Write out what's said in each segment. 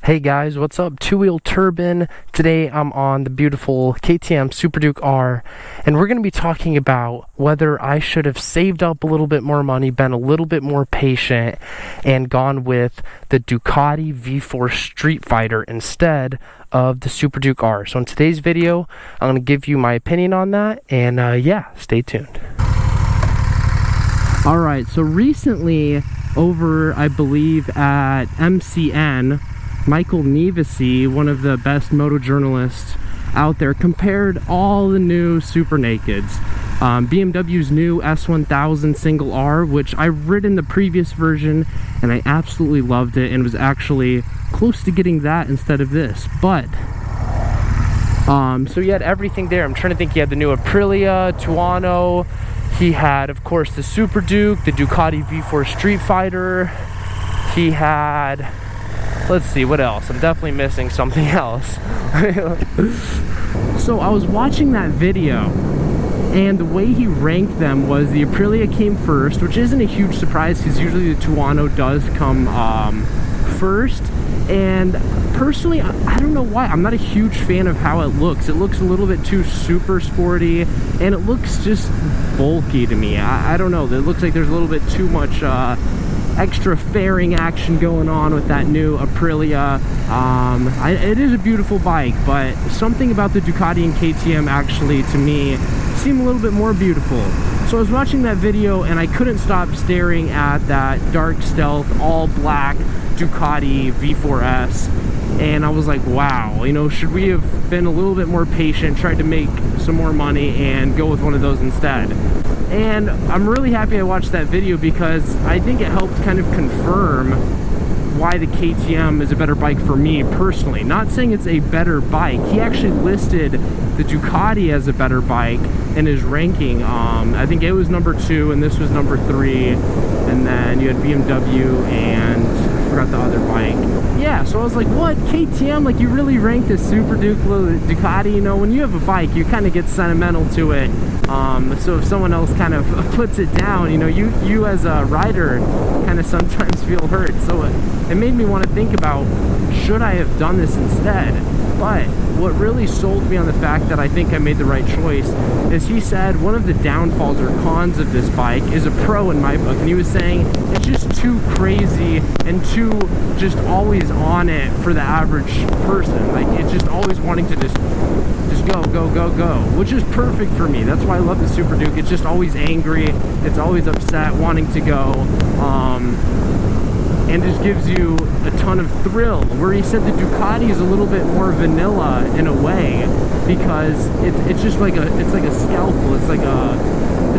Hey guys, what's up? Two-wheel turbine. Today I'm on the beautiful KTM Super Duke R, and we're going to be talking about whether I should have saved up a little bit more money, been a little bit more patient, and gone with the Ducati V4 Streetfighter instead of the Super Duke R. So in today's video, I'm going to give you my opinion on that, and yeah, stay tuned. Alright, so recently over, I believe, at MCN, Michael Nevesi, one of the best moto journalists out there, compared all the new Super Nakeds. BMW's new S1000 single R, which I've ridden the previous version and I absolutely loved it and was actually close to getting that instead of this. But so he had everything there. I'm trying to think. He had the new Aprilia Tuono. He had, of course, the Super Duke, the Ducati V4 Streetfighter. He had, let's see, what else? I'm definitely missing something else. So I was watching that video, and the way he ranked them was the Aprilia came first, which isn't a huge surprise because usually the Tuono does come first. And personally, I don't know why, I'm not a huge fan of how it looks. It looks a little bit too super sporty, and it looks just bulky to me. I don't know, it looks like there's a little bit too much extra fairing action going on with that new Aprilia. It is a beautiful bike, but something about the Ducati and KTM actually, to me, seem a little bit more beautiful. So I was watching that video and I couldn't stop staring at that dark stealth, all black Ducati V4S, and I was like, wow, you know, should we have been a little bit more patient, tried to make some more money and go with one of those instead? And I'm really happy I watched that video because I think it helped kind of confirm why the KTM is a better bike for me personally. Not saying it's a better bike. He actually listed the Ducati as a better bike in his ranking. I think it was number 2 and this was number 3, and then you had BMW and I forgot the other bike. Yeah, so I was like, what, KTM, like, you really ranked this Super Duke Ducati? You know, when you have a bike, you kind of get sentimental to it. So if someone else kind of puts it down, you know, you as a rider kind of sometimes feel hurt. So it made me want to think about, should I have done this instead? But what really sold me on the fact that I think I made the right choice is he said one of the downfalls or cons of this bike is a pro in my book, and he was saying it's just too crazy and too just always on it for the average person. Like, it's just always wanting to just go, which is perfect for me. That's why I love the Super Duke. It's just always angry, it's always upset, wanting to go, and just gives you a ton of thrill. Where he said the Ducati is a little bit more vanilla in a way, because it's just like it's like a scalpel. It's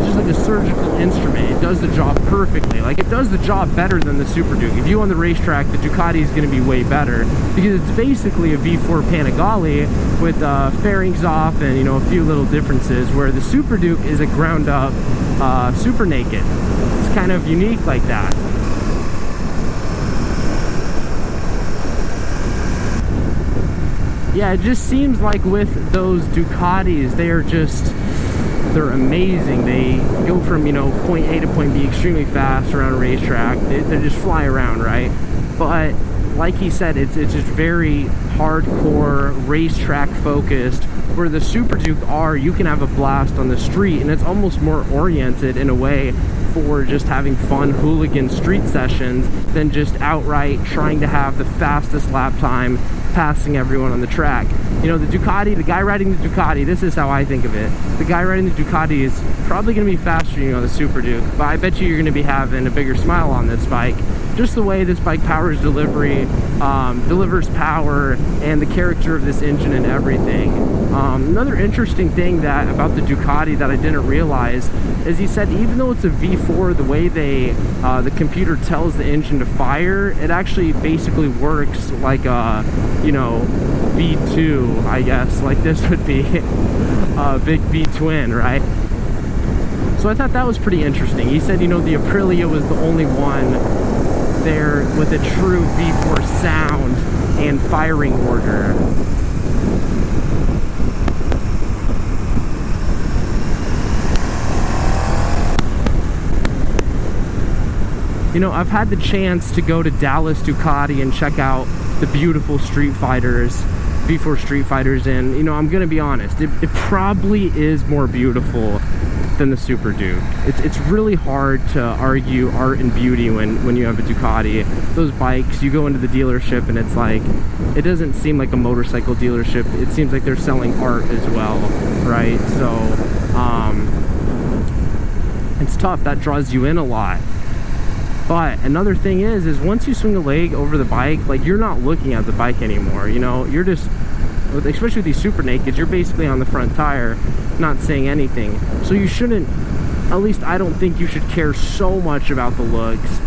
just like a surgical instrument. It does the job perfectly. Like, it does the job better than the Super Duke. If you on the racetrack, the Ducati is going to be way better because it's basically a V4 Panigale with fairings off and, you know, a few little differences, where the Super Duke is a ground up Super Naked. It's kind of unique like that. Yeah, it just seems like with those Ducatis, they're amazing. They go from, you know, point A to point B extremely fast around a racetrack. They just fly around, right? But like he said, it's just very hardcore racetrack focused, where the Super Duke R, you can have a blast on the street, and it's almost more oriented in a way for just having fun hooligan street sessions than just outright trying to have the fastest lap time passing everyone on the track. You know, the Ducati, the guy riding the Ducati, this is how I think of it. The guy riding the Ducati is probably going to be faster than you on the Super Duke, but I bet you're going to be having a bigger smile on this bike. Just the way this bike powers delivery, delivers power, and the character of this engine and everything. Another interesting thing about the Ducati that I didn't realize is he said even though it's a V4, the way the computer tells the engine to fire, it actually basically works like a, you know, V2, I guess, like this would be a big V-twin, right? So I thought that was pretty interesting. He said, you know, the Aprilia was the only one there with a true V4 sound and firing order. You know, I've had the chance to go to Dallas Ducati and check out the beautiful Streetfighters, V4 Streetfighters, and you know, I'm gonna be honest, it probably is more beautiful than the Super Duke. It's really hard to argue art and beauty when you have a Ducati. Those bikes, you go into the dealership and it's like, it doesn't seem like a motorcycle dealership. It seems like they're selling art as well, right? So it's tough. That draws you in a lot. But another thing is once you swing a leg over the bike, like, you're not looking at the bike anymore, you know? You're just, especially with these super nakeds, you're basically on the front tire, not saying anything. So you shouldn't, at least I don't think you should care so much about the looks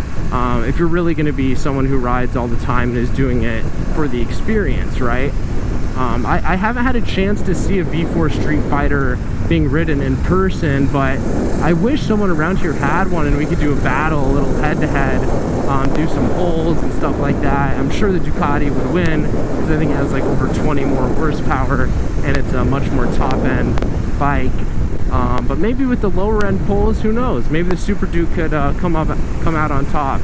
if you're really going to be someone who rides all the time and is doing it for the experience, right? I haven't had a chance to see a V4 Streetfighter being ridden in person, but I wish someone around here had one and we could do a battle, a little head-to-head, do some holes and stuff like that. I'm sure the Ducati would win because I think it has like over 20 more horsepower and it's a much more top-end bike. But maybe with the lower-end poles, who knows? Maybe the Super Duke could come out on top.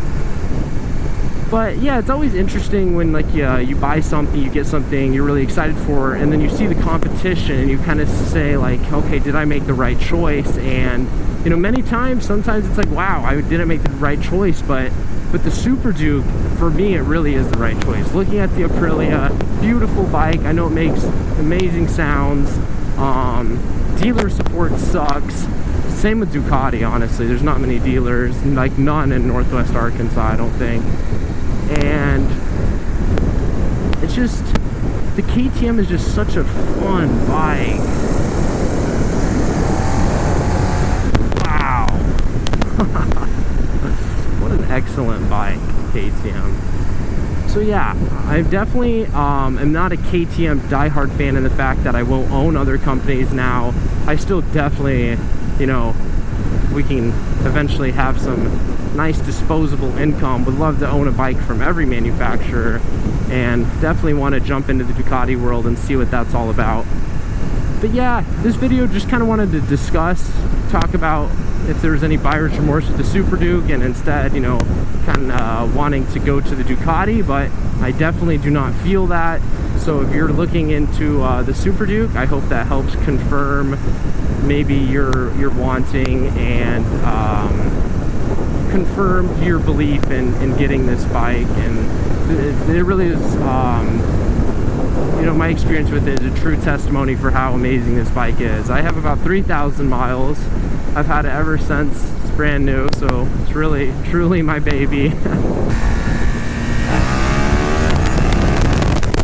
But yeah, it's always interesting when, like, you buy something, you get something you're really excited for, and then you see the competition and you kind of say, like, okay, did I make the right choice? And you know, many times, sometimes it's like, wow, I didn't make the right choice, but the Super Duke, for me, it really is the right choice. Looking at the Aprilia, beautiful bike, I know it makes amazing sounds, dealer support sucks. Same with Ducati, honestly. There's not many dealers, like none in Northwest Arkansas, I don't think. And it's just, the KTM is just such a fun bike. Wow. What an excellent bike, KTM. So yeah, I definitely am not a KTM diehard fan in the fact that I won't own other companies now. I still definitely, you know, we can eventually have some nice disposable income. Would love to own a bike from every manufacturer, and definitely want to jump into the Ducati world and see what that's all about. But yeah, this video just kind of wanted to talk about if there was any buyer's remorse with the Super Duke, and instead, you know, kind of wanting to go to the Ducati, but I definitely do not feel that. So if you're looking into the Super Duke, I hope that helps confirm maybe you're wanting, and confirm your belief in getting this bike. And it really is, you know, my experience with it is a true testimony for how amazing this bike is. I have about 3,000 miles. I've had it ever since it's brand new, so it's really, truly my baby.